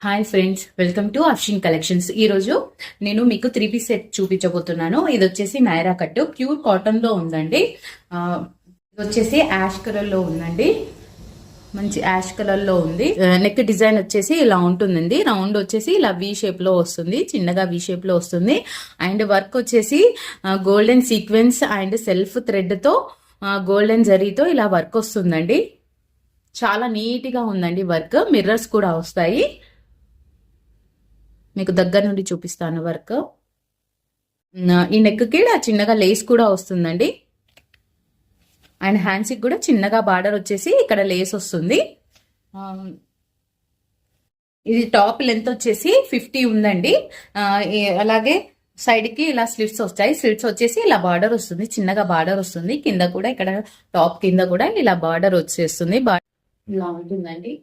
Hi friends, welcome to Afshin collections. ఈ రోజు నేను మీకు 3 పీస్ సెట్ చూపించబోతున్నాను. ఇది వచ్చేసి నైరా కట్ ప్యూర్ కాటన్ లో ఉందండి. ఇది వచ్చేసి యాష్ కలర్ లో ఉందండి. మంచి యాష్ కలర్ లో ఉంది. నెక్ డిజైన్ వచ్చేసి ఇలా ఉంటుందండి. రౌండ్ వచ్చేసి ఇలా వి షేప్ లో వస్తుంది, చిన్నగా వి షేప్ లో వస్తుంది. అండ్ వర్క్ వచ్చేసి golden sequence and self thread తో గోల్డెన్ జరీతో ఇలా వర్క్ వస్తుందండి. చాలా నీట్ గా ఉందండి వర్క్. మిర్రర్స్ కూడా వస్తాయి. మీకు దగ్గర నుండి చూపిస్తాను వర్క్. ఈ నెక్ కి చిన్నగా లేస్ కూడా వస్తుందండి. అండ్ హ్యాండ్స్ కి కూడా చిన్నగా బార్డర్ వచ్చేసి ఇక్కడ లేస్ వస్తుంది. ఇది టాప్ లెంత్ వచ్చేసి 50 ఉందండి. అలాగే సైడ్ కి ఇలా స్లిట్స్ వస్తాయి. స్లిట్స్ వచ్చేసి ఇలా బార్డర్ వస్తుంది, చిన్నగా బార్డర్ వస్తుంది. కింద కూడా ఇక్కడ టాప్ కింద కూడా ఇలా బార్డర్ వచ్చేస్తుంది. ఇలా ఉంటుందండి.